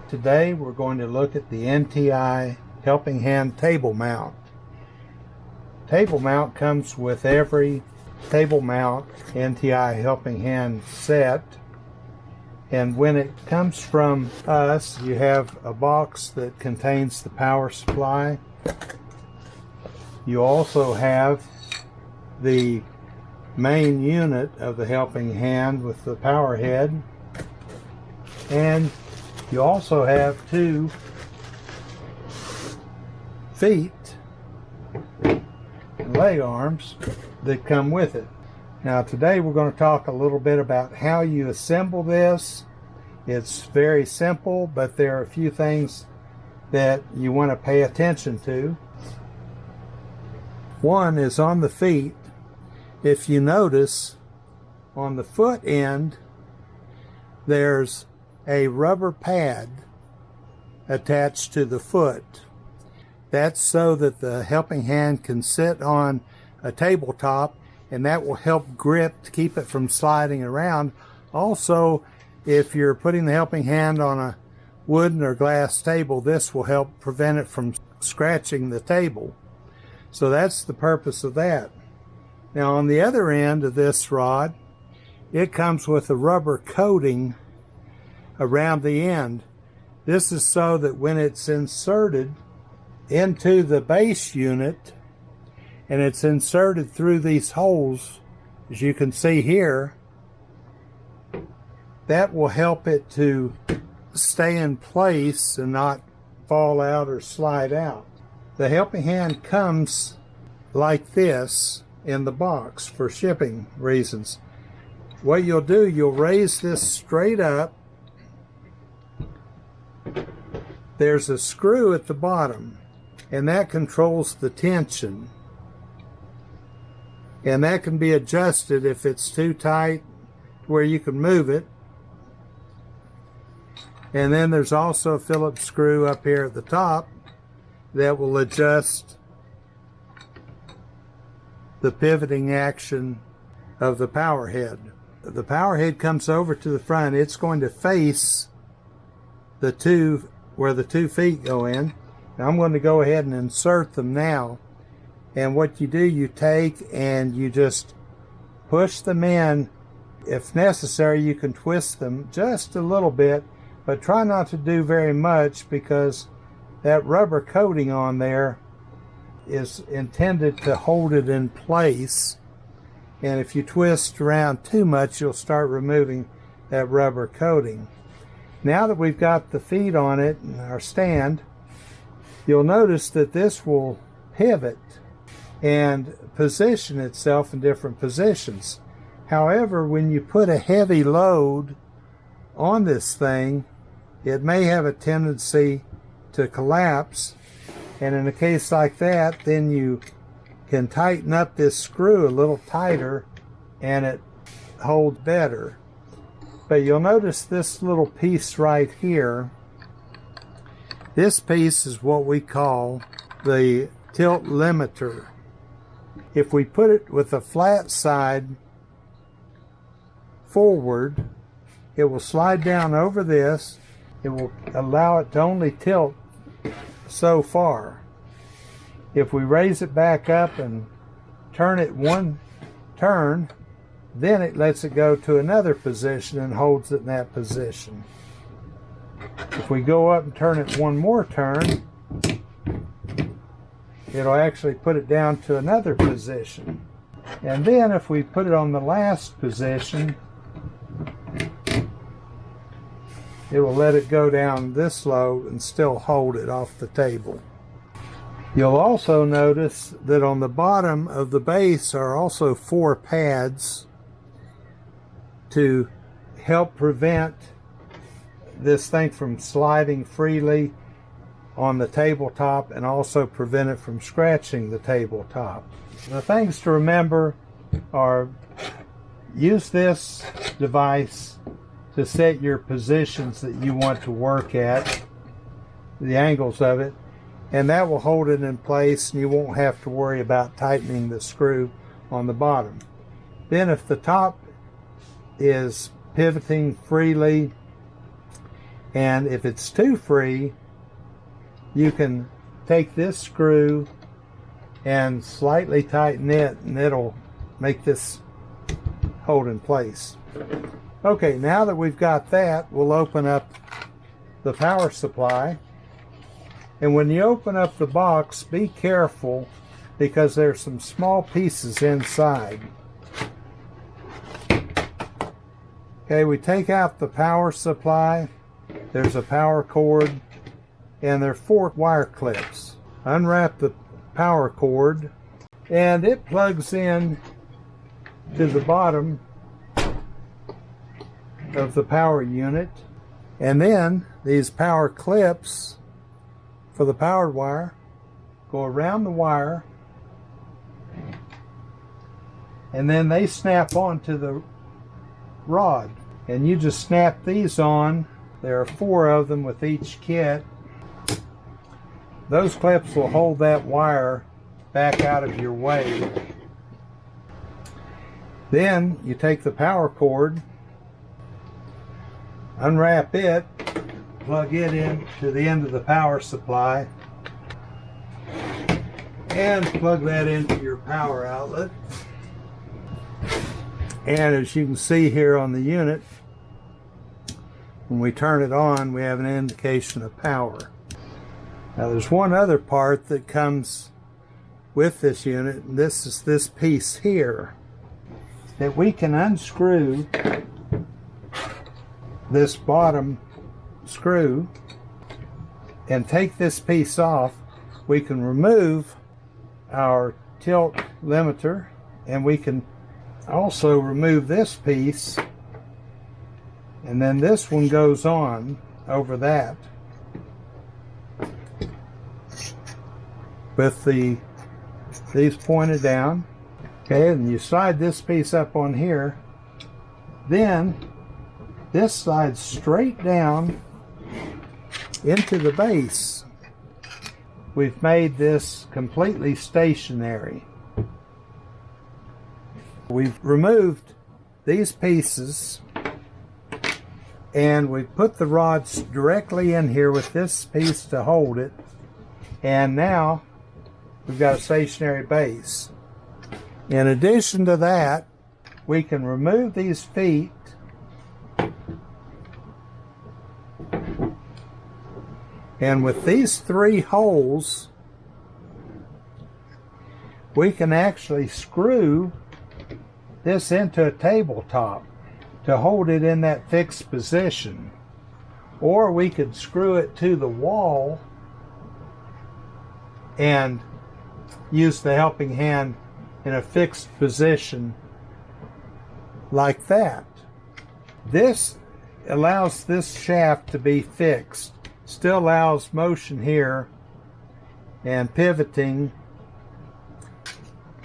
Today we're going to look at the NTI Helping Hand table mount. Table mount comes with every table mount NTI Helping Hand set, and when it comes from us, you have a box that contains the power supply. You also have the main unit of the Helping Hand with the power head, and you also have two feet and leg arms that come with it. Now today we're going to talk a little bit about how you assemble this. It's very simple, but there are a few things that you want to pay attention to. One is on the feet. If you notice, on the foot end there's a rubber pad attached to the foot. That's so that the helping hand can sit on a tabletop, and that will help grip to keep it from sliding around. Also, if you're putting the helping hand on a wooden or glass table, this will help prevent it from scratching the table. So that's the purpose of that. Now on the other end of this rod, it comes with a rubber coating around the end. This is so that when it's inserted into the base unit and it's inserted through these holes, as you can see here, that will help it to stay in place and not fall out or slide out. The helping hand comes like this in the box for shipping reasons. What you'll do, you'll raise this straight up. There's a screw at the bottom, and that controls the tension. And that can be adjusted if it's too tight where you can move it. And then there's also a Phillips screw up here at the top that will adjust the pivoting action of the power head. The power head comes over to the front. It's going to face the two where the 2 feet go in. Now I'm going to go ahead and insert them now. And what you do, you take and you just push them in. If necessary, you can twist them just a little bit, but try not to do very much, because that rubber coating on there is intended to hold it in place. And if you twist around too much, you'll start removing that rubber coating. Now that we've got the feet on it and our stand, you'll notice that this will pivot and position itself in different positions. However, when you put a heavy load on this thing, it may have a tendency to collapse. And in a case like that, then you can tighten up this screw a little tighter and it holds better. But you'll notice this little piece right here. This piece is what we call the tilt limiter. If we put it with the flat side forward, it will slide down over this. It will allow it to only tilt so far. If we raise it back up and turn it one turn, then it lets it go to another position and holds it in that position. If we go up and turn it one more turn, it'll actually put it down to another position. And then if we put it on the last position, it will let it go down this low and still hold it off the table. You'll also notice that on the bottom of the base are also 4 pads to help prevent this thing from sliding freely on the tabletop and also prevent it from scratching the tabletop. The things to remember are, use this device to set your positions that you want to work at, the angles of it, and that will hold it in place, and you won't have to worry about tightening the screw on the bottom. Then if the top is pivoting freely And if it's too free, you can take this screw and slightly tighten it, and it'll make this hold in place. Okay, now that we've got that, we'll open up the power supply. And when you open up the box, be careful because there's some small pieces inside. Okay, we take out the power supply. There's a power cord, and there are 4 wire clips. Unwrap the power cord, and it plugs in to the bottom of the power unit. And then these power clips for the powered wire go around the wire, and then they snap onto the rod, and you just snap these on. There are 4 of them with each kit. Those clips will hold that wire back out of your way. Then you take the power cord, unwrap it, plug it in to the end of the power supply, and plug that into your power outlet. And as you can see here on the unit, when we turn it on, we have an indication of power. Now there's one other part that comes with this unit, and this is this piece here, that we can unscrew this bottom screw and take this piece off. We can remove our tilt limiter, and we can also remove this piece, and then this one goes on over that with these pointed down. Okay, and you slide this piece up on here, then this slides straight down into the base. We've made this completely stationary. We've removed these pieces, and we've put the rods directly in here with this piece to hold it, and now we've got a stationary base. In addition to that, we can remove these feet and with these 3 holes, we can actually screw this into a tabletop to hold it in that fixed position. Or we could screw it to the wall and use the helping hand in a fixed position like that. This allows this shaft to be fixed. Still allows motion here and pivoting.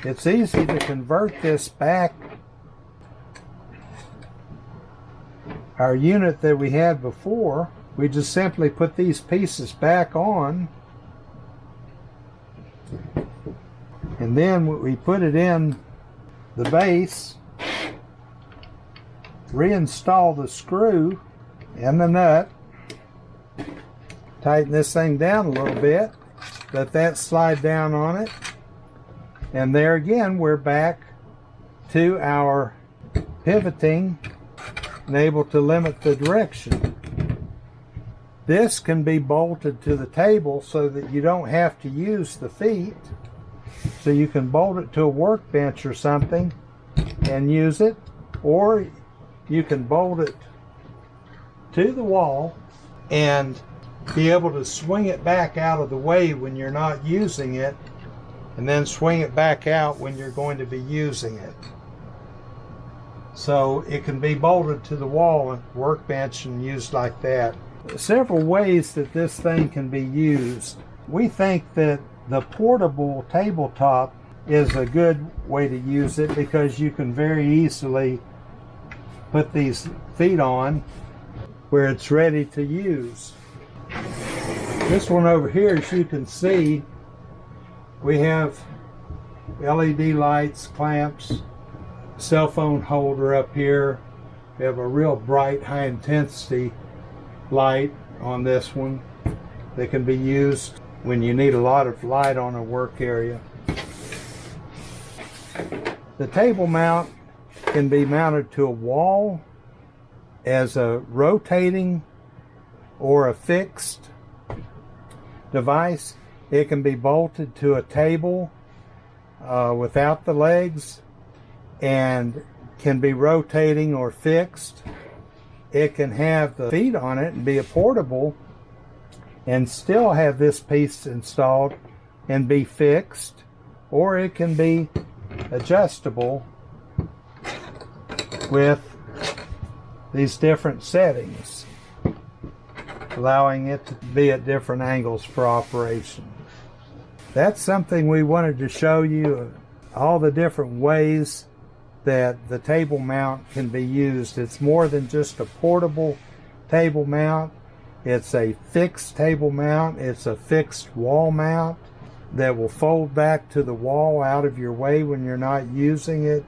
It's easy to convert this back. Our unit that we had before, we just simply put these pieces back on, and then we put it in the base, reinstall the screw and the nut, tighten this thing down a little bit, let that slide down on it, and there again we're back to our pivoting and able to limit the direction. This can be bolted to the table so that you don't have to use the feet, so you can bolt it to a workbench or something and use it, or you can bolt it to the wall and be able to swing it back out of the way when you're not using it, and then swing it back out when you're going to be using it. So it can be bolted to the wall and workbench and used like that. Several ways that this thing can be used. We think that the portable tabletop is a good way to use it because you can very easily put these feet on where it's ready to use. This one over here, as you can see, we have LED lights, clamps, cell phone holder up here. We have a real bright, high intensity light on this one that can be used when you need a lot of light on a work area. The table mount can be mounted to a wall as a rotating or a fixed device. It can be bolted to a table without the legs and can be rotating or fixed. It can have the feet on it and be a portable and still have this piece installed and be fixed, or it can be adjustable with these different settings, allowing it to be at different angles for operation. That's something we wanted to show you, all the different ways that the table mount can be used. It's more than just a portable table mount. It's a fixed table mount. It's a fixed wall mount that will fold back to the wall out of your way when you're not using it.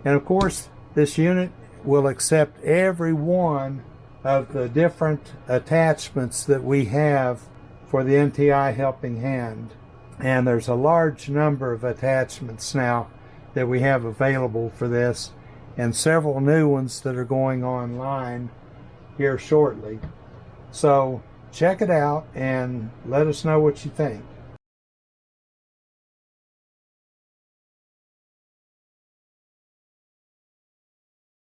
And of course, this unit will accept every one of the different attachments that we have for the NTI Helping Hand. And there's a large number of attachments now that we have available for this, and several new ones that are going online here shortly. So check it out and let us know what you think.